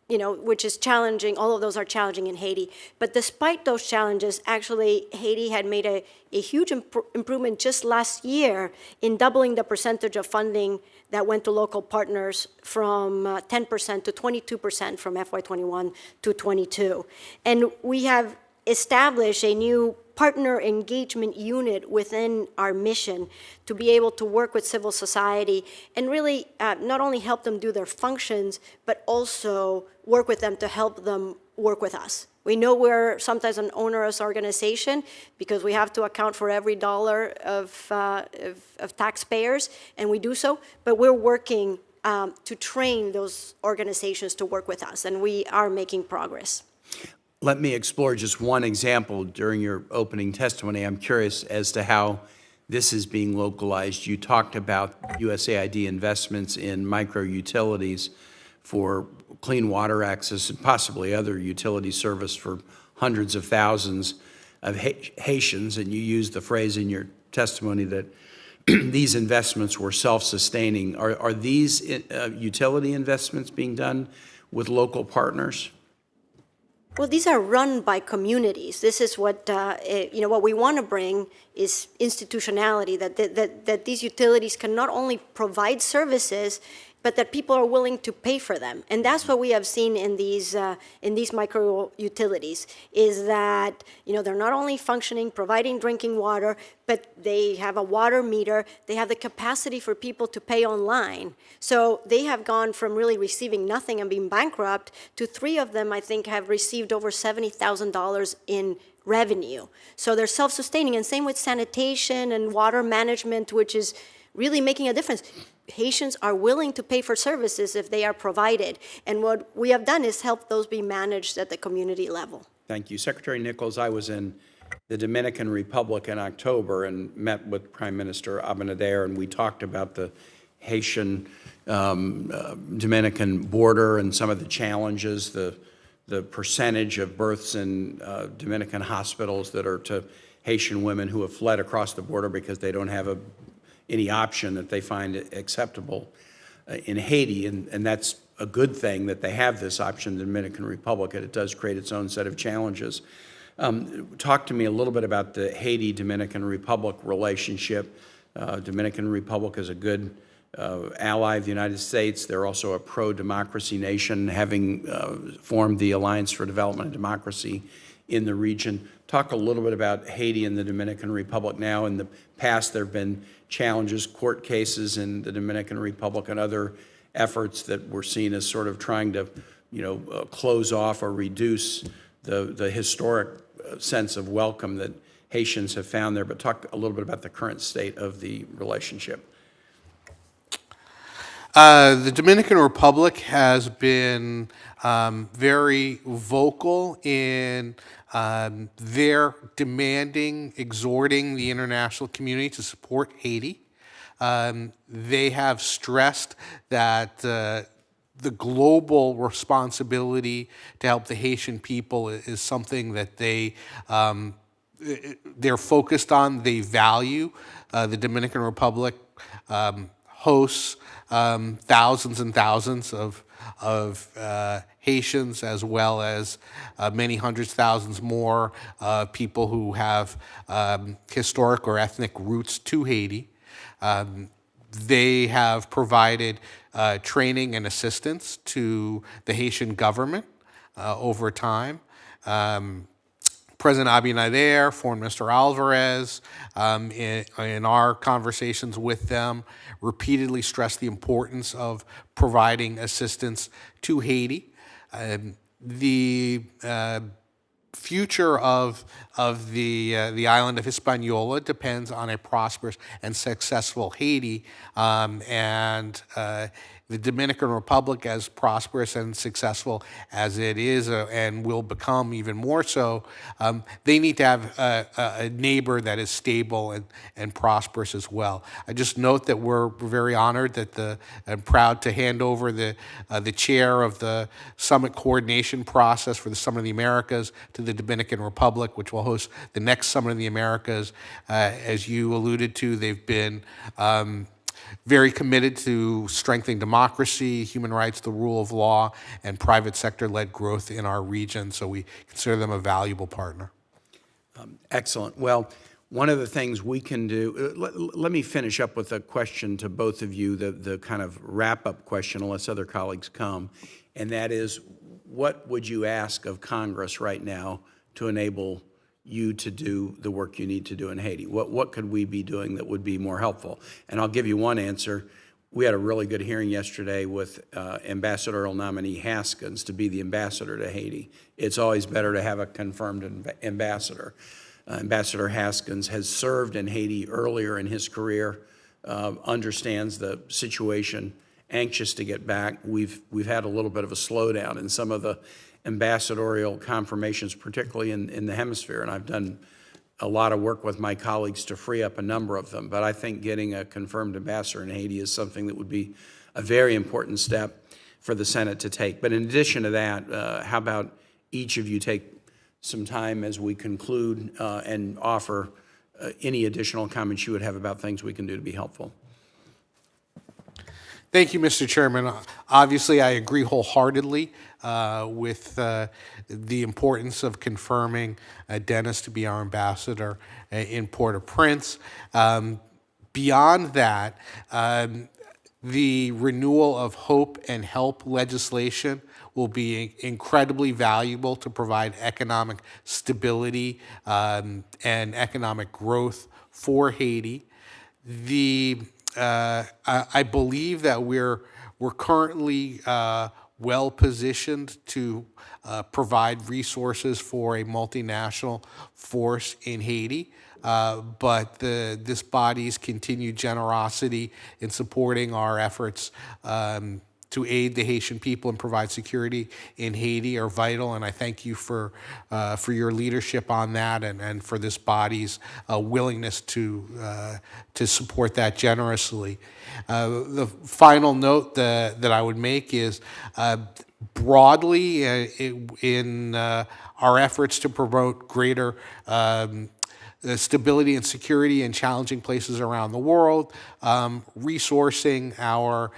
which is challenging. All of those are challenging in Haiti. But despite those challenges, actually, Haiti had made a huge improvement just last year in doubling the percentage of funding that went to local partners from 10% to 22% from FY21 to 22. And we have established a new partner engagement unit within our mission to be able to work with civil society and really not only help them do their functions, but also work with them to help them work with us. We know we're sometimes an onerous organization because we have to account for every dollar of taxpayers, and we do so, but we're working to train those organizations to work with us, and we are making progress. Let me explore just one example during your opening testimony. I'm curious as to how this is being localized. You talked about USAID investments in micro-utilities for clean water access and possibly other utility service for hundreds of thousands of Haitians, and you used the phrase in your testimony that these investments were self-sustaining. Are these utility investments being done with local partners? Well, these are run by communities. This is what, what we want to bring is institutionality, that these utilities can not only provide services, but that people are willing to pay for them. And that's what we have seen in these micro utilities, is that, they're not only functioning, providing drinking water, but they have a water meter. They have the capacity for people to pay online. So they have gone from really receiving nothing and being bankrupt to 3 of them, I think, have received over $70,000 in revenue. So they're self-sustaining, and same with sanitation and water management, which is really making a difference. Haitians are willing to pay for services if they are provided. And what we have done is help those be managed at the community level. Thank you. Secretary Nichols, I was in the Dominican Republic in October and met with Prime Minister Abinader, and we talked about the Haitian Dominican border and some of the challenges, the percentage of births in Dominican hospitals that are to Haitian women who have fled across the border because they don't have any option that they find acceptable in Haiti, and that's a good thing that they have this option in the Dominican Republic, and it does create its own set of challenges. Talk to me a little bit about the Haiti-Dominican Republic relationship. Dominican Republic is a good ally of the United States. They're also a pro-democracy nation, having formed the Alliance for Development and Democracy in the region. Talk a little bit about Haiti and the Dominican Republic now. In the past, there have been challenges, court cases in the Dominican Republic and other efforts that were seen as sort of trying to, close off or reduce the historic sense of welcome that Haitians have found there. But talk a little bit about the current state of the relationship. The Dominican Republic has been very vocal in their demanding, exhorting the international community to support Haiti. They have stressed that the global responsibility to help the Haitian people is something that they're focused on. They value. The Dominican Republic hosts thousands and thousands of Haitians, as well as many hundreds, thousands more people who have historic or ethnic roots to Haiti. They have provided training and assistance to the Haitian government over time. President Abinader, Foreign Minister Alvarez, in our conversations with them, repeatedly stressed the importance of providing assistance to Haiti. The future of the island of Hispaniola depends on a prosperous and successful Haiti, and the Dominican Republic, as prosperous and successful as it is and will become even more so, they need to have a neighbor that is stable and prosperous as well. I just note that we're very honored that I'm proud to hand over the chair of the summit coordination process for the Summit of the Americas to the Dominican Republic, which will host the next Summit of the Americas. As you alluded to, they've been very committed to strengthening democracy, human rights, the rule of law, and private sector-led growth in our region, so we consider them a valuable partner. Excellent. Well, one of the things we can do, let me finish up with a question to both of you, the kind of wrap-up question, unless other colleagues come, and that is, what would you ask of Congress right now to enable you to do the work you need to do in Haiti? What could we be doing that would be more helpful? And I'll give you one answer. We had a really good hearing yesterday with ambassadorial nominee Haskins to be the ambassador to Haiti. It's always better to have a confirmed ambassador. Ambassador Haskins has served in Haiti earlier in his career, understands the situation, anxious to get back. We've had a little bit of a slowdown in some of the ambassadorial confirmations, particularly in the Hemisphere, and I've done a lot of work with my colleagues to free up a number of them. But I think getting a confirmed ambassador in Haiti is something that would be a very important step for the Senate to take. But in addition to that, how about each of you take some time as we conclude and offer any additional comments you would have about things we can do to be helpful. Thank you, Mr. Chairman. Obviously, I agree wholeheartedly with the importance of confirming Dennis to be our ambassador in Port-au-Prince. Beyond that, the renewal of Hope and Help legislation will be incredibly valuable to provide economic stability and economic growth for Haiti. I believe that we're currently well positioned to provide resources for a multinational force in Haiti, but this body's continued generosity in supporting our efforts to aid the Haitian people and provide security in Haiti are vital, and I thank you for your leadership on that and for this body's willingness to support that generously. The final note that I would make is broadly in our efforts to promote greater stability and security in challenging places around the world, resourcing our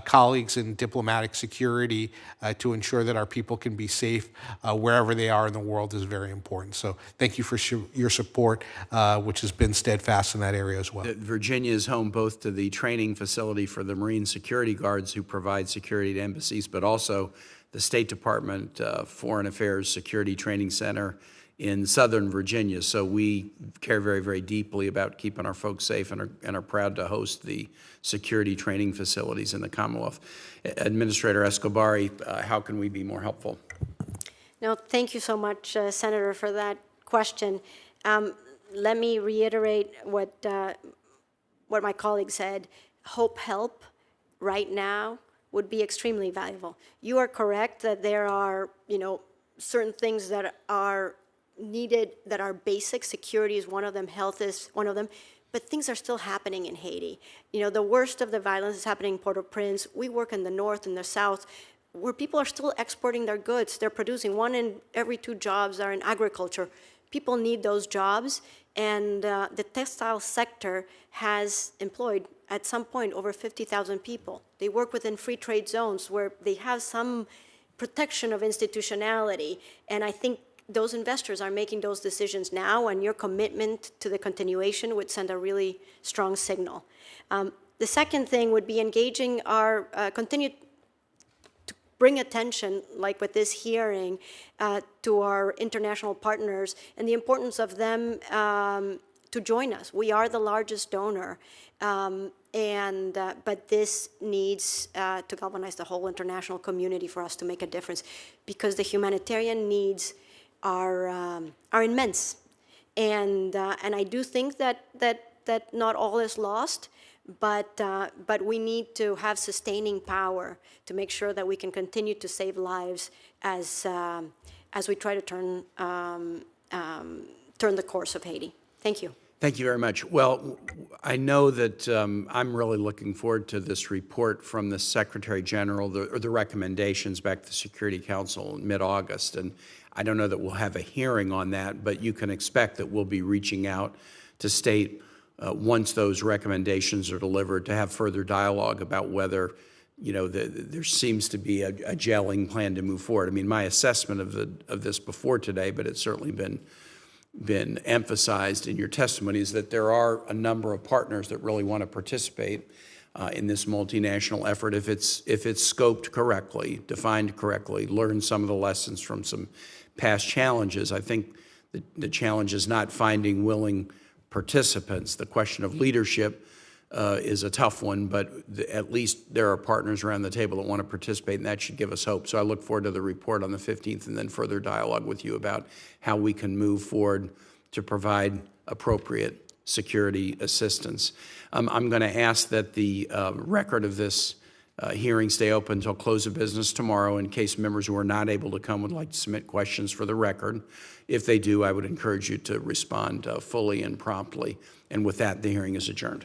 colleagues in diplomatic security to ensure that our people can be safe wherever they are in the world is very important. So thank you for your support, which has been steadfast in that area as well. Virginia is home both to the training facility for the Marine security guards who provide security to embassies, but also the State Department Foreign Affairs Security Training Center in Southern Virginia. So we care very, very deeply about keeping our folks safe and are proud to host the security training facilities in the Commonwealth. Administrator Escobari, how can we be more helpful? No, thank you so much, Senator, for that question. Let me reiterate what my colleague said. Hope Help right now would be extremely valuable. You are correct that there are, certain things that are needed that are basic. Security is one of them, health is one of them, but things are still happening in Haiti. The worst of the violence is happening in Port-au-Prince. We work in the north and the south where people are still exporting their goods. They're producing 1 in every 2 jobs are in agriculture. People need those jobs, and the textile sector has employed at some point over 50,000 people. They work within free trade zones where they have some protection of institutionality, and I think those investors are making those decisions now, and your commitment to the continuation would send a really strong signal. The second thing would be engaging our, continue to bring attention, like with this hearing, to our international partners and the importance of them to join us. We are the largest donor. But this needs to galvanize the whole international community for us to make a difference, because the humanitarian needs are immense, and I do think that not all is lost, but we need to have sustaining power to make sure that we can continue to save lives as we try to turn the course of Haiti. Thank you. Thank you very much. Well, I know that I'm really looking forward to this report from the Secretary General, the recommendations back to the Security Council in mid-August. And I don't know that we'll have a hearing on that, but you can expect that we'll be reaching out to state, once those recommendations are delivered, to have further dialogue about whether, there seems to be a gelling plan to move forward. I mean, my assessment of this before today, but it's certainly been emphasized in your testimony, is that there are a number of partners that really want to participate in this multinational effort if it's scoped correctly, defined correctly, learn some of the lessons from some past challenges. I think the challenge is not finding willing participants. The question of leadership is a tough one, but at least there are partners around the table that want to participate, and that should give us hope. So I look forward to the report on the 15th and then further dialogue with you about how we can move forward to provide appropriate security assistance. I'm going to ask that the record of this hearing stay open until close of business tomorrow in case members who are not able to come would like to submit questions for the record. If they do, I would encourage you to respond fully and promptly. And with that, the hearing is adjourned.